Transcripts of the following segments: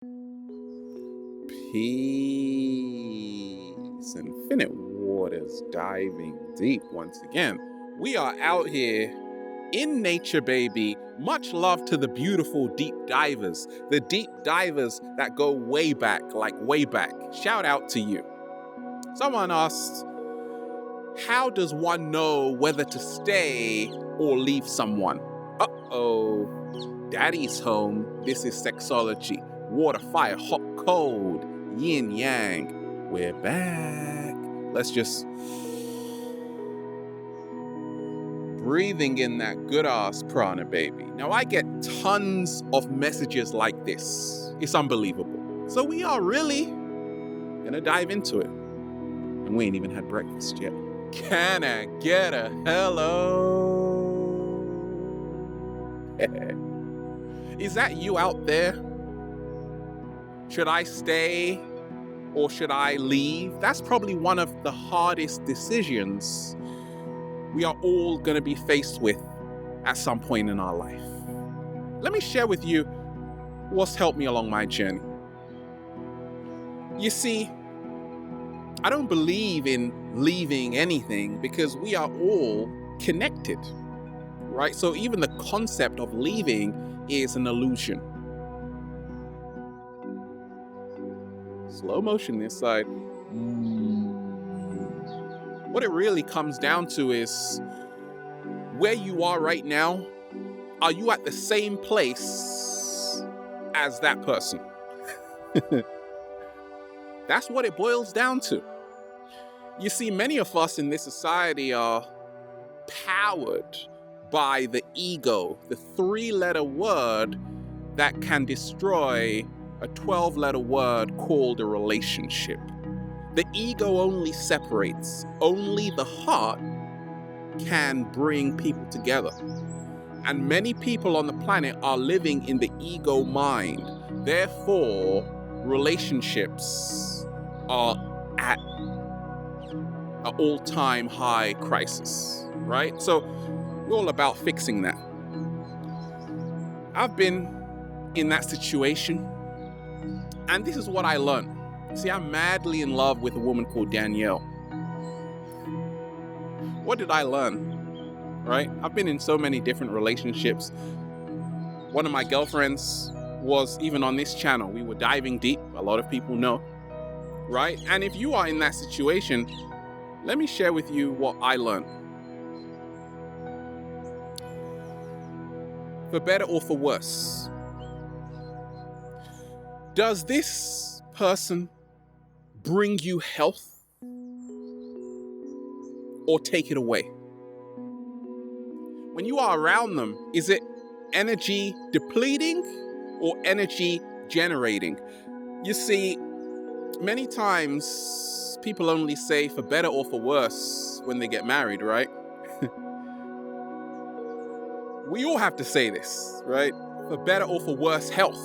Peace. Infinite waters diving deep once again. We are out here in nature, baby. Much love to the beautiful deep divers. The deep divers that go way back, like way back. Shout out to you. Someone asked, how does one know whether to stay or leave someone? Uh-oh. Daddy's home. This is sexology. Water, fire, hot, cold, yin, yang. We're back. Let's just breathing in that good ass prana, baby. Now I get tons of messages like this. It's unbelievable. So we are really gonna dive into it. And we ain't even had breakfast yet. Can I get a hello? Is that you out there? Should I stay or should I leave? That's probably one of the hardest decisions we are all going to be faced with at some point in our life. Let me share with you what's helped me along my journey. You see, I don't believe in leaving anything because we are all connected, right? So even the concept of leaving is an illusion. Slow motion this side. What it really comes down to is where you are right now. Are you at the same place as that person? That's what it boils down to. You see, many of us in this society are powered by the ego, the 3-letter word that can destroy a 12-letter word called a relationship. The ego only separates. Only the heart can bring people together. And many people on the planet are living in the ego mind. Therefore, relationships are at an all-time high crisis, right? So we're all about fixing that. I've been in that situation, and this is what I learned. See, I'm madly in love with a woman called Danielle. What did I learn? Right? I've been in so many different relationships. One of my girlfriends was even on this channel. We were diving deep. A lot of people know, right? And if you are in that situation, let me share with you what I learned. For better or for worse, does this person bring you health or take it away? When you are around them, is it energy depleting or energy generating? You see, many times people only say for better or for worse when they get married, right? We all have to say this, right? For better or for worse health.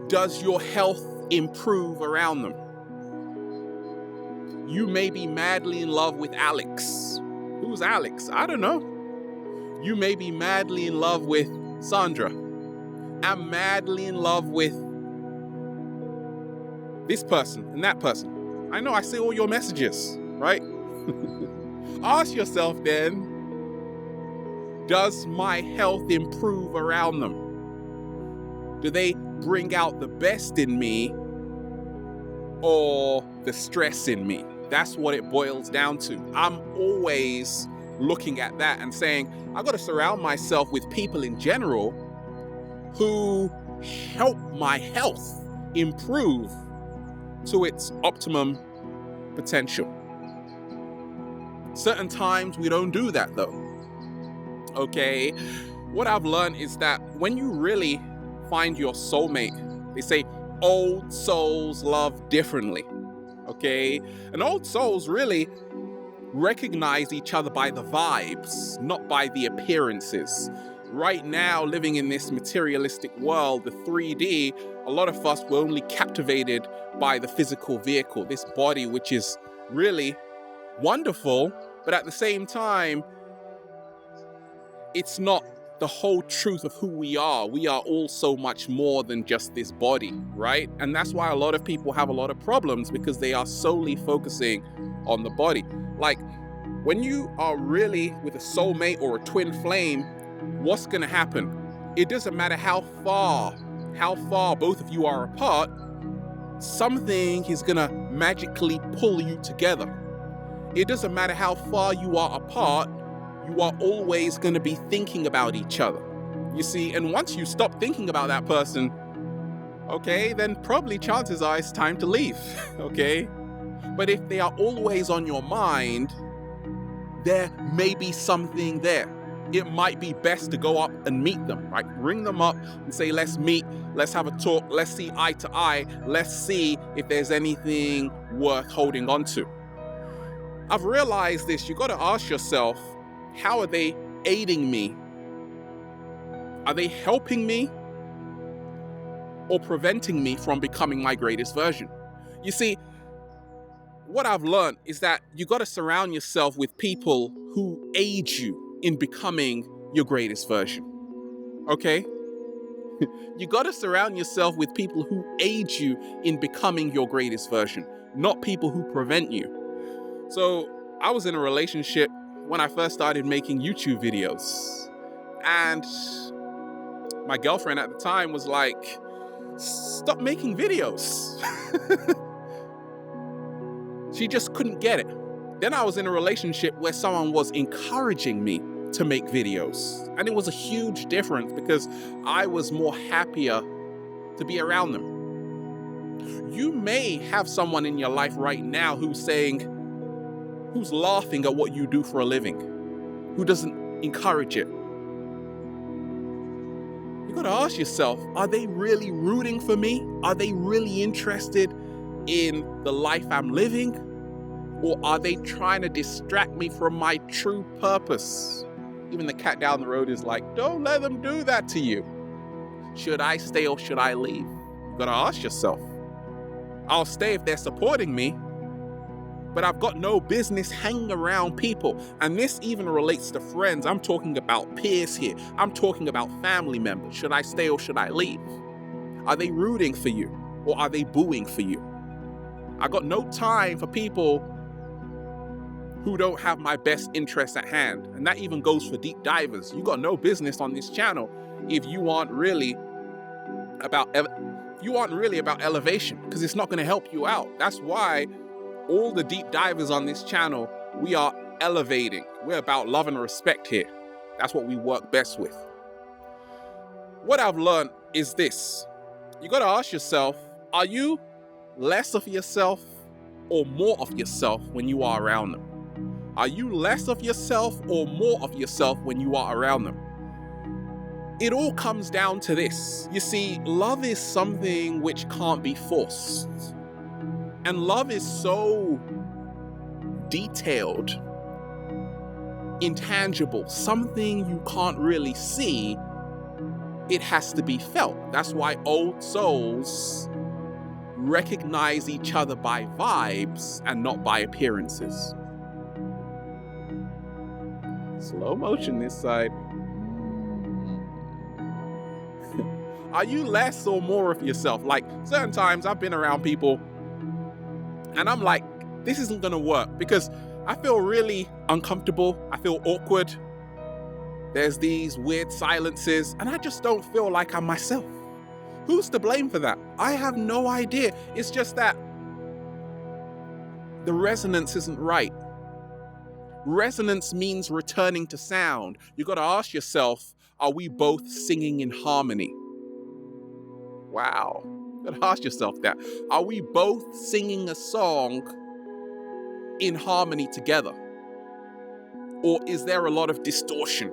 Does your health improve around them? You may be madly in love with Alex. Who's Alex? I don't know. You may be madly in love with Sandra. I'm madly in love with this person and that person. I know, I see all your messages, right? Ask yourself then, does my health improve around them? Do they bring out the best in me or the stress in me? That's what it boils down to. I'm always looking at that and saying, I've got to surround myself with people in general who help my health improve to its optimum potential. Certain times we don't do that though. Okay, what I've learned is that when you really find your soulmate, they say old souls love differently. Okay, and old souls really recognize each other by the vibes, not by the appearances. Right now, living in this materialistic world, the 3D, a lot of us were only captivated by the physical vehicle, this body, which is really wonderful, but at the same time, it's not the whole truth of who we are. We are all so much more than just this body, right? And that's why a lot of people have a lot of problems, because they are solely focusing on the body. Like, when you are really with a soulmate or a twin flame, what's going to happen? It doesn't matter how far both of you are apart, something is going to magically pull you together. It doesn't matter how far you are apart, you are always going to be thinking about each other. You see, and once you stop thinking about that person, okay, then probably chances are it's time to leave, okay? But if they are always on your mind, there may be something there. It might be best to go up and meet them, right? Ring them up and say, let's meet, let's have a talk, let's see eye to eye, let's see if there's anything worth holding on to. I've realized this. You got to ask yourself, how are they aiding me? Are they helping me or preventing me from becoming my greatest version? You see, what I've learned is that you got to surround yourself with people who aid you in becoming your greatest version. Okay? You got to surround yourself with people who aid you in becoming your greatest version, not people who prevent you. So I was in a relationship when I first started making YouTube videos, and my girlfriend at the time was like, stop making videos. She just couldn't get it. Then I was in a relationship where someone was encouraging me to make videos, and it was a huge difference because I was more happier to be around them. You may have someone in your life right now who's laughing at what you do for a living, who doesn't encourage it. You gotta ask yourself, are they really rooting for me? Are they really interested in the life I'm living? Or are they trying to distract me from my true purpose? Even the cat down the road is like, don't let them do that to you. Should I stay or should I leave? You gotta ask yourself. I'll stay if they're supporting me, but I've got no business hanging around people. And this even relates to friends. I'm talking about peers here. I'm talking about family members. Should I stay or should I leave? Are they rooting for you or are they booing for you? I got no time for people who don't have my best interests at hand. And that even goes for deep divers. You got no business on this channel if you aren't really about elevation, because it's not going to help you out. That's why all the deep divers on this channel, we are elevating. We're about love and respect here. That's what we work best with. What I've learned is this. You got to ask yourself, are you less of yourself or more of yourself when you are around them? Are you less of yourself or more of yourself when you are around them? It all comes down to this. You see, love is something which can't be forced. And love is so detailed, intangible, something you can't really see. It has to be felt. That's why old souls recognize each other by vibes and not by appearances. Slow motion this side. Are you less or more of yourself? Like, certain times I've been around people and I'm like, this isn't gonna work because I feel really uncomfortable. I feel awkward. There's these weird silences and I just don't feel like I'm myself. Who's to blame for that? I have no idea. It's just that the resonance isn't right. Resonance means returning to sound. You got to ask yourself, are we both singing in harmony? Wow. You got to ask yourself that. Are we both singing a song in harmony together? Or is there a lot of distortion?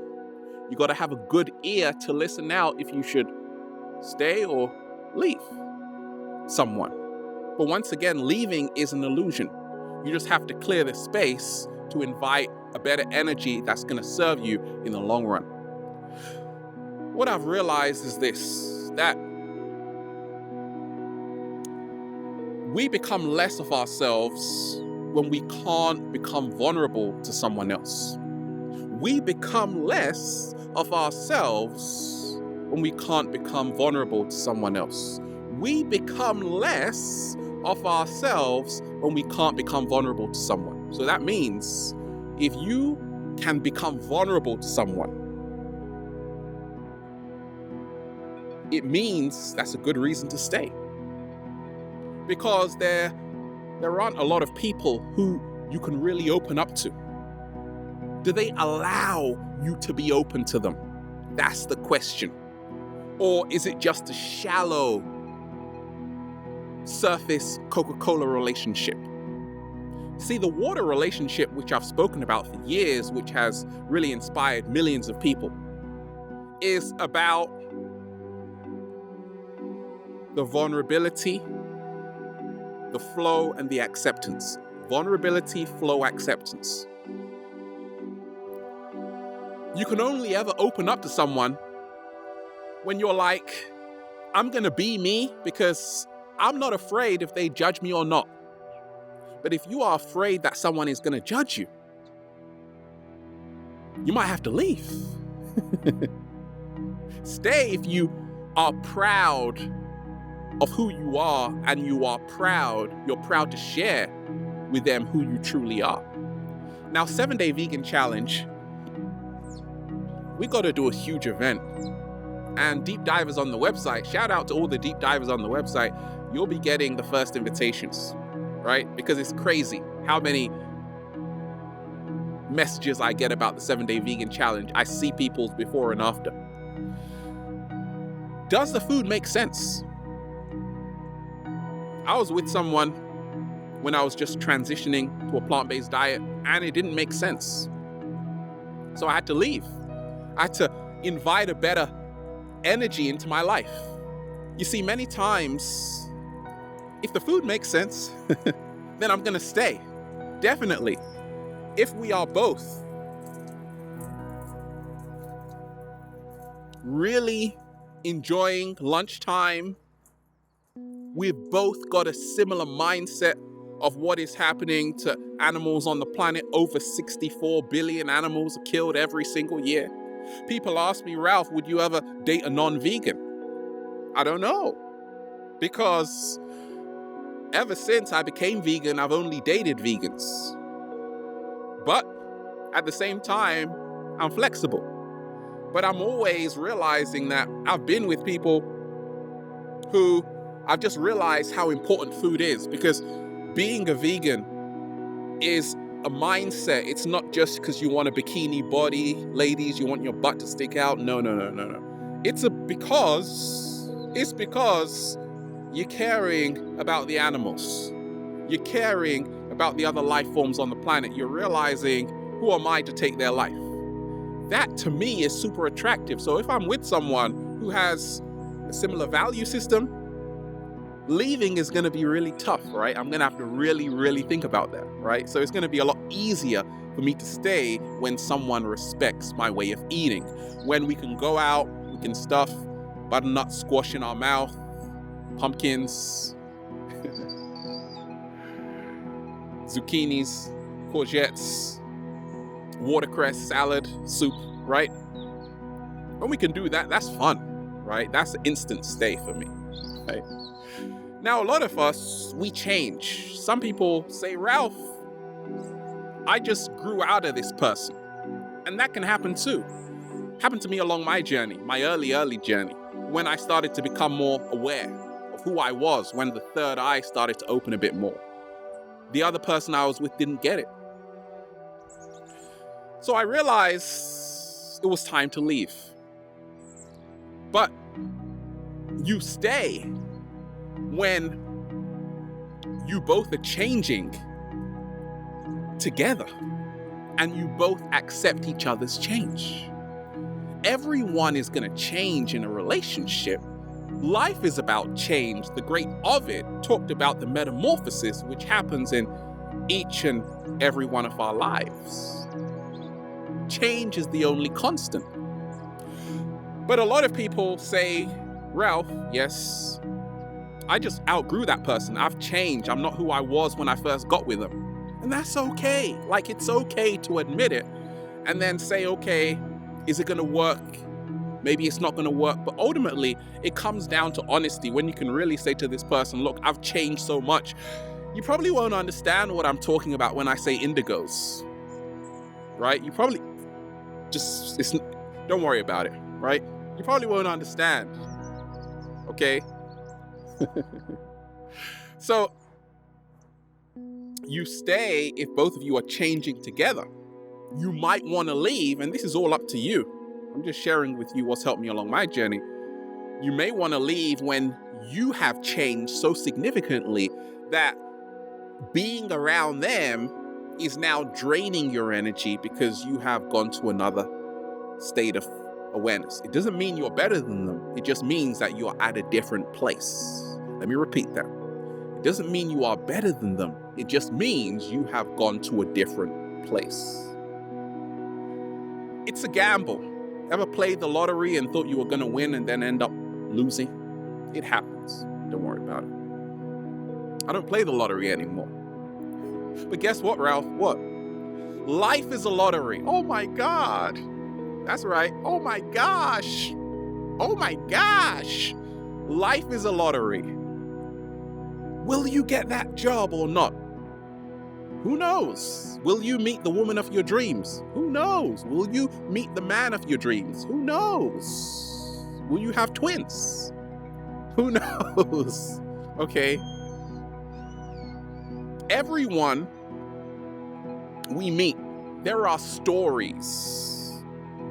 You got to have a good ear to listen out if you should stay or leave someone. But once again, leaving is an illusion. You just have to clear the space to invite a better energy that's going to serve you in the long run. What I've realized is this, that we become less of ourselves when we can't become vulnerable to someone else. we become less of ourselves when we can't become vulnerable to someone else. We become less of ourselves when we can't become vulnerable to someone. So that means if you can become vulnerable to someone, it means that's a good reason to stay. Because there aren't a lot of people who you can really open up to. Do they allow you to be open to them? That's the question. Or is it just a shallow surface Coca-Cola relationship? See, the water relationship, which I've spoken about for years, which has really inspired millions of people, is about the vulnerability, the flow, and the acceptance. Vulnerability, flow, acceptance. You can only ever open up to someone when you're like, I'm gonna be me because I'm not afraid if they judge me or not. But if you are afraid that someone is gonna judge you, you might have to leave. Stay if you are proud of who you are and you're proud to share with them who you truly are. Now, 7-Day Vegan Challenge, we got to do a huge event. And deep divers on the website, shout out to all the deep divers on the website, you'll be getting the first invitations, right? Because it's crazy how many messages I get about the 7-Day Vegan Challenge. I see people's before and after. Does the food make sense? I was with someone when I was just transitioning to a plant-based diet and it didn't make sense. So I had to leave. I had to invite a better energy into my life. You see, many times, if the food makes sense, then I'm gonna stay. Definitely. If we are both really enjoying lunchtime, we've both got a similar mindset of what is happening to animals on the planet. Over 64 billion animals are killed every single year. People ask me, Ralph, would you ever date a non-vegan? I don't know. Because ever since I became vegan, I've only dated vegans. But at the same time, I'm flexible. But I'm always realizing that I've been with people who I've just realized how important food is, because being a vegan is a mindset. It's not just because you want a bikini body, ladies, you want your butt to stick out. No. It's because you're caring about the animals. You're caring about the other life forms on the planet. You're realizing, who am I to take their life? That to me is super attractive. So if I'm with someone who has a similar value system, leaving is going to be really tough, right? I'm going to have to really, really think about that, right? So it's going to be a lot easier for me to stay when someone respects my way of eating. When we can go out, we can stuff butternut squash in our mouth, pumpkins, zucchinis, courgettes, watercress, salad, soup, right? When we can do that, that's fun, right? That's an instant stay for me, right? Now, a lot of us, we change. Some people say, Ralph, I just grew out of this person. And that can happen too. Happened to me along my journey, my early journey, when I started to become more aware of who I was, when the third eye started to open a bit more. The other person I was with didn't get it. So I realized it was time to leave. But you stay when you both are changing together and you both accept each other's change. Everyone is going to change in a relationship. Life is about change. The great Ovid talked about the metamorphosis which happens in each and every one of our lives. Change is the only constant. But a lot of people say, Ralph, yes, I just outgrew that person. I've changed. I'm not who I was when I first got with them. And that's okay. Like, it's okay to admit it. and then say, okay, is it going to work? Maybe it's not going to work. But ultimately, it comes down to honesty. When you can really say to this person, look, I've changed so much. You probably won't understand what I'm talking about when I say indigos, right? You probably don't worry about it, right? You probably won't understand, okay? So you stay if both of you are changing together. You might want to leave, and this is all up to you. I'm just sharing with you what's helped me along my journey. You may want to leave when you have changed so significantly that being around them is now draining your energy because you have gone to another state of awareness. It doesn't mean you're better than them. It just means that you're at a different place. Let me repeat that. It doesn't mean you are better than them. It just means you have gone to a different place. It's a gamble. Ever played the lottery and thought you were going to win and then end up losing? It happens. Don't worry about it. I don't play the lottery anymore. But guess what, Ralph? What? Life is a lottery. Oh my God. That's right. Oh my gosh. Oh my gosh. Life is a lottery. Will you get that job or not? Who knows? Will you meet the woman of your dreams? Who knows? Will you meet the man of your dreams? Who knows? Will you have twins? Who knows? Okay. Everyone we meet, there are stories,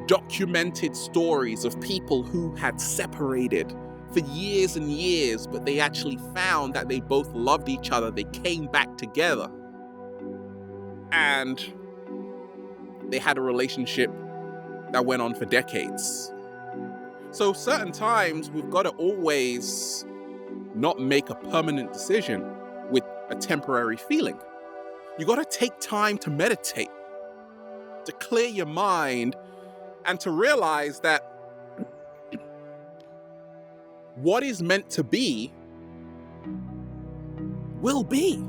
documented stories of people who had separated for years and years, but they actually found that they both loved each other. They came back together. And they had a relationship that went on for decades. So certain times we've got to always not make a permanent decision with a temporary feeling. You got to take time to meditate, to clear your mind, and to realize that what is meant to be will be.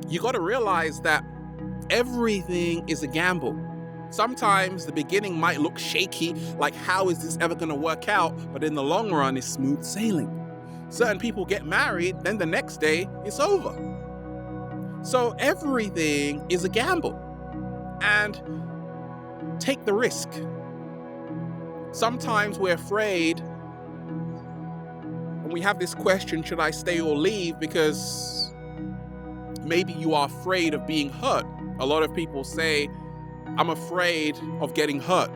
You got to realize that everything is a gamble. Sometimes the beginning might look shaky, like how is this ever going to work out? But in the long run, it's smooth sailing. Certain people get married, then the next day it's over. So everything is a gamble. And take the risk. Sometimes we're afraid, and we have this question, should I stay or leave? Because maybe you are afraid of being hurt. A lot of people say, I'm afraid of getting hurt.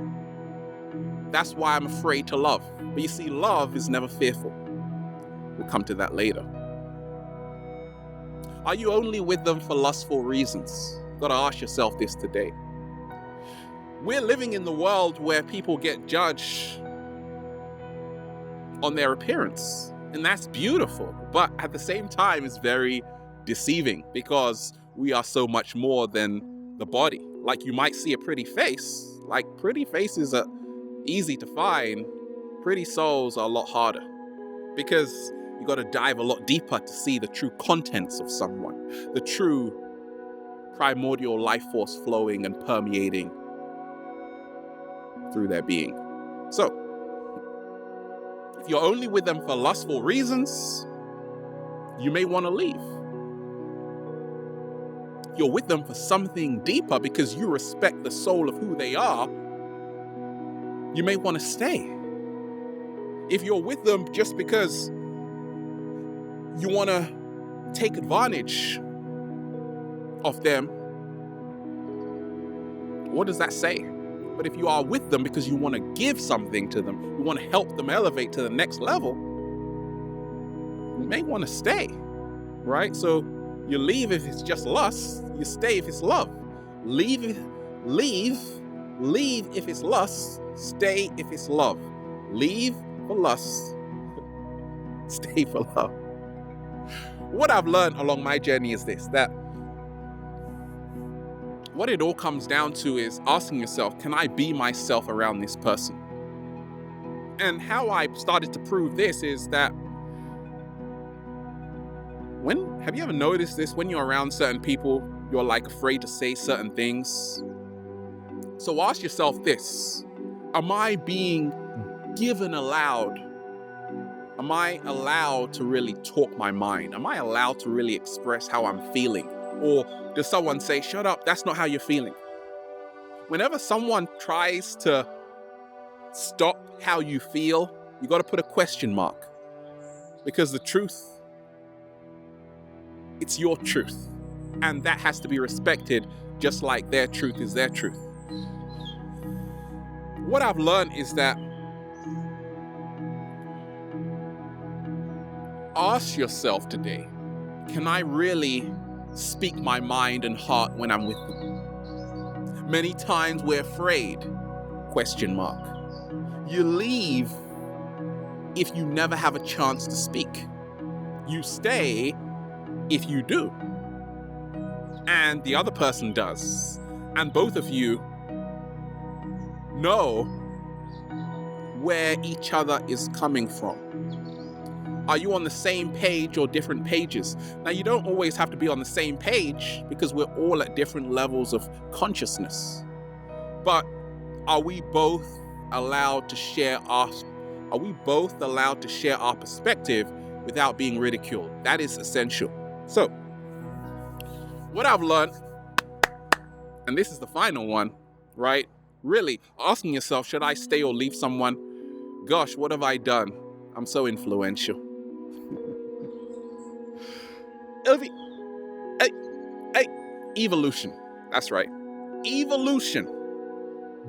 That's why I'm afraid to love. But you see, love is never fearful. We'll come to that later. Are you only with them for lustful reasons? You've got to ask yourself this today. We're living in the world where people get judged on their appearance. And that's beautiful. But at the same time, it's very deceiving because we are so much more than the body. Like you might see a pretty face, like pretty faces are easy to find. Pretty souls are a lot harder because you got to dive a lot deeper to see the true contents of someone, the true primordial life force flowing and permeating through their being. So, if you're only with them for lustful reasons, you may want to leave. You're with them for something deeper because you respect the soul of who they are, you may want to stay. If you're with them just because you want to take advantage of them, what does that say? But if you are with them because you want to give something to them, you want to help them elevate to the next level, you may want to stay, right? So you leave if it's just lust, you stay if it's love. Leave if it's lust, stay if it's love. Leave for lust, stay for love. What I've learned along my journey is this, that what it all comes down to is asking yourself, can I be myself around this person? And how I started to prove this is that have you ever noticed this? When you're around certain people, you're like afraid to say certain things. So ask yourself this: am I being given aloud? Am I allowed to really talk my mind? Am I allowed to really express how I'm feeling? Or does someone say, shut up, that's not how you're feeling? Whenever someone tries to stop how you feel, you got to put a question mark. Because the truth, it's your truth. And that has to be respected just like their truth is their truth. What I've learned is that ask yourself today, can I really speak my mind and heart when I'm with them? Many times we're afraid, question mark. You leave if you never have a chance to speak. You stay if you do. And the other person does. And both of you know where each other is coming from. Are you on the same page or different pages? Now, you don't always have to be on the same page because we're all at different levels of consciousness. But are we both allowed to share our perspective without being ridiculed? That is essential. So, what I've learned, and this is the final one, right? Really asking yourself, should I stay or leave someone? Gosh, what have I done? I'm so influential. Evolution. That's right. Evolution.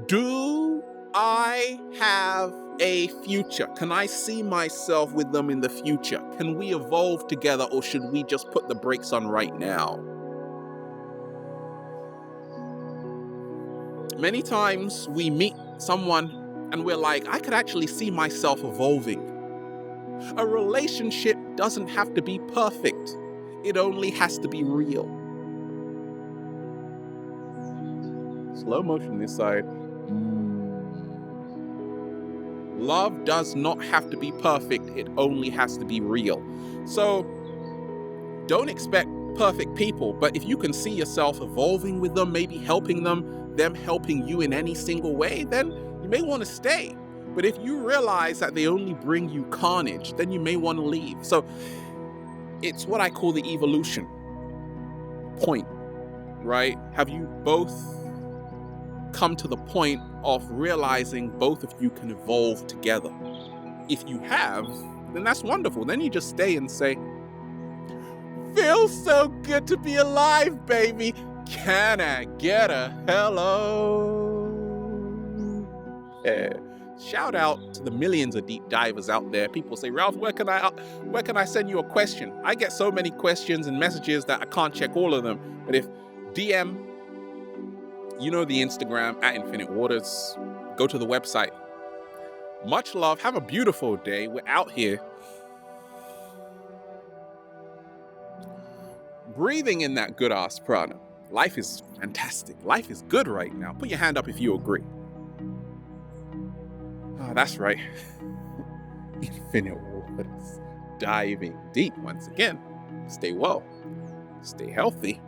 Do I have a future? Can I see myself with them in the future? Can we evolve together, or should we just put the brakes on right now? Many times we meet someone and we're like, I could actually see myself evolving. A relationship doesn't have to be perfect. It only has to be real. Slow motion this side. Love does not have to be perfect. It only has to be real. So don't expect perfect people, but if you can see yourself evolving with them, maybe helping them helping you in any single way, then you may want to stay. But if you realize that they only bring you carnage, then you may want to leave. So it's what I call the evolution point, right? Have you both come to the point of realizing both of you can evolve together? If you have, then that's wonderful. Then you just stay and say, feels so good to be alive, baby. Can I get a hello? Yeah. Shout out to the millions of deep divers out there. People say, Ralph, where can I send you a question? I get so many questions and messages that I can't check all of them. But if DM, you know the Instagram at Infinite Waters, go to the website. Much love. Have a beautiful day. We're out here breathing in that good ass prana. Life is fantastic. Life is good right now. Put your hand up if you agree. Oh, that's right. Infinite Waters. Diving deep once again. Stay well. Stay healthy.